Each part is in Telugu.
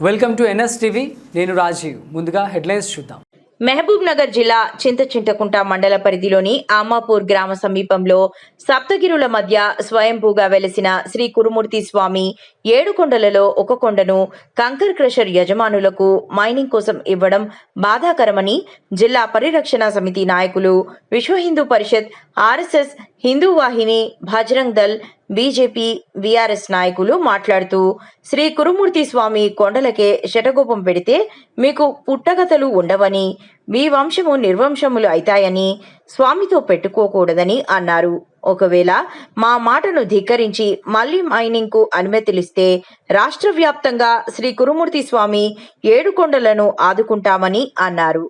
Welcome to NS TV. నేను రాజీవ్. ముందుగా హెడ్లైన్స్ చూద్దాం. మహబూబ్ నగర్ జిల్లా చింతకుంట మండల పరిధిలోని ఆమాపూర్ గ్రామ సమీపంలో సప్తగిరుల మధ్య స్వయంభూగా వెలసిన శ్రీ కురుమూర్తి స్వామి 7 కొండలలో ఒక కొండను కంకర్ క్రషర్ యజమానులకు మైనింగ్ కోసం ఇవ్వడం బాధాకరమని జిల్లా పరిరక్షణ సమితి నాయకులు, విశ్వ హిందూ పరిషత్, ఆర్ఎస్ఎస్, హిందూ వాహిని, బజరంగ్ దళ్, బీజేపీ, వీఆర్ఎస్ నాయకులు మాట్లాడుతూ, శ్రీ కురుమూర్తి స్వామి కొండలకే శటగోపం పెడితే మీకు పుట్టగతలు ఉండవని, మీ వంశము నిర్వంశములు అవుతాయని, స్వామితో పెట్టుకోకూడదని అన్నారు. ఒకవేళ మా మాటను ధిక్కరించి మళ్లీ మైనింగ్ కు అనుమతిలిస్తే రాష్ట్ర వ్యాప్తంగా శ్రీ కురుమూర్తి స్వామి 7 కొండలను ఆదుకుంటామని అన్నారు.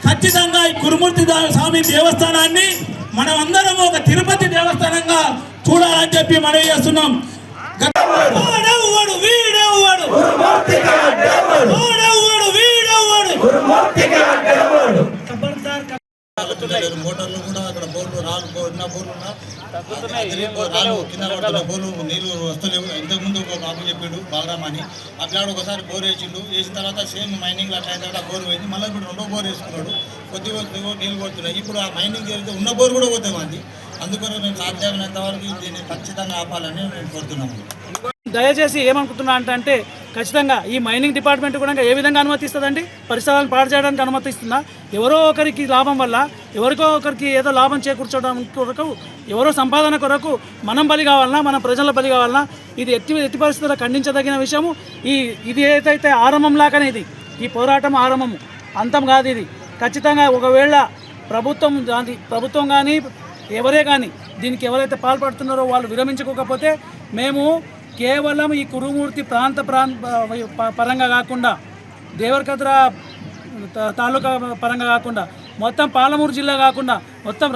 ఖచ్చితంగా ఈ కురుమూర్తి స్వామి దేవస్థానాన్ని మనం అందరం ఒక తిరుపతి దేవస్థానంగా చూడాలని చెప్పి మనం చేస్తున్నాం. మోటార్లు కూడా అక్కడ బోర్లు రాళ్ళు కింద పడుతున్న బోర్లు నీళ్ళు వస్తలేవు. ఇంతకుముందు ఒక బాబు చెప్పాడు బాలరామని, అట్లా ఒకసారి బోర్ వేసిండు. వేసిన తర్వాత సేమ్ మైనింగ్ అట్లా అయిన తర్వాత బోర్ వేసి మళ్ళీ ఇప్పుడు 2వ బోర్ వేసుకున్నాడు. కొద్దిగా నీళ్ళు పడుతున్నాయి. ఇప్పుడు ఆ మైనింగ్ జరిగితే ఉన్న బోర్ కూడా పోతామండి. అందుకని మేము సాధ్యమైనంత వరకు దీన్ని ఖచ్చితంగా ఆపాలని మేము కోరుతున్నాము. దయచేసి ఏమనుకుంటున్నా అంటే ఖచ్చితంగా ఈ మైనింగ్ డిపార్ట్మెంట్ కూడా ఏ విధంగా అనుమతిస్తుందండి? పరిసరాలను పాడు చేయడానికి అనుమతిస్తుందా? ఎవరో ఒకరికి లాభం వల్ల, ఎవరికో ఒకరికి ఏదో లాభం చేకూర్చడం కొరకు, ఎవరో సంపాదన కొరకు మనం బలి కావాలన్నా, మన ప్రజల బలి కావాలన్నా, ఇది ఎట్టి పరిస్థితుల్లో ఖండించదగిన విషయము. ఇది ఏదైతే ఆరంభం లాగానే ఈ పోరాటం ఆరంభము, అంతం కాదు. ఇది ఖచ్చితంగా ఒకవేళ ప్రభుత్వం కానీ ఎవరే కానీ దీనికి ఎవరైతే పాల్పడుతున్నారో వాళ్ళు విరమించుకోకపోతే మేము కేవలం ఈ కురుమూర్తి ప్రాంత పరంగా కాకుండా, దేవరకద్ర తాలూకా పరంగా కాకుండా, మొత్తం పాలమూరు జిల్లా కాకుండా మొత్తం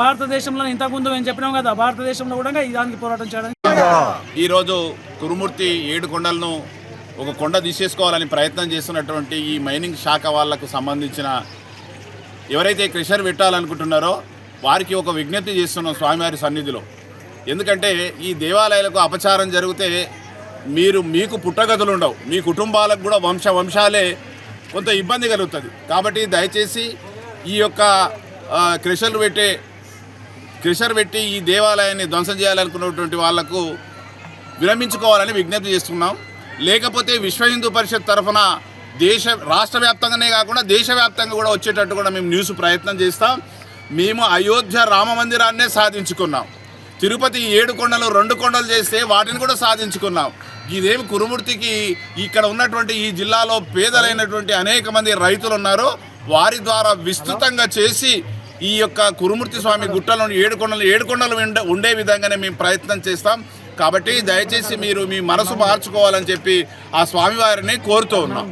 భారతదేశంలో ఇంతకుముందు మేము చెప్పినాం కదా, భారతదేశంలో కూడా దానికి పోరాటం చేయడానికి ఈరోజు కురుమూర్తి 7 కొండలను ఒక కొండ తీసేసుకోవాలని ప్రయత్నం చేస్తున్నటువంటి ఈ మైనింగ్ శాఖ వాళ్లకు సంబంధించిన ఎవరైతే క్రషర్ పెట్టాలనుకుంటున్నారో వారికి ఒక విజ్ఞప్తి చేస్తున్నాం స్వామివారి సన్నిధిలో. ఎందుకంటే ఈ దేవాలయాలకు అపచారం జరిగితే మీకు పుట్టగతులు ఉండవు, మీ కుటుంబాలకు కూడా వంశాలే కొంత ఇబ్బంది కలుగుతుంది. కాబట్టి దయచేసి ఈ యొక్క క్రషర్ పెట్టి ఈ దేవాలయాన్ని ధ్వంసం చేయాలనుకున్నటువంటి వాళ్లకు విరమించుకోవాలని విజ్ఞప్తి చేస్తున్నాం. లేకపోతే విశ్వ హిందూ పరిషత్ తరఫున రాష్ట్ర వ్యాప్తంగానే కాకుండా దేశవ్యాప్తంగా కూడా వచ్చేటట్టు కూడా మేము న్యూస్ ప్రయత్నం చేస్తాం. మేము అయోధ్య రామ మందిరాన్నే సాధించుకున్నాం. తిరుపతి 7 కొండలు 2 కొండలు చేస్తే వాటిని కూడా సాధించుకున్నాం. ఇదేమి కురుమూర్తికి ఇక్కడ ఉన్నటువంటి ఈ జిల్లాలో పేదలైనటువంటి అనేక మంది రైతులు ఉన్నారో వారి ద్వారా విస్తృతంగా చేసి ఈ యొక్క కురుమూర్తి స్వామి గుట్టలను 7 కొండలు ఉండే విధంగానే మేము ప్రయత్నం చేస్తాం. కాబట్టి దయచేసి మీరు మీ మనసు మార్చుకోవాలని చెప్పి ఆ స్వామివారిని కోరుతూ ఉన్నాం.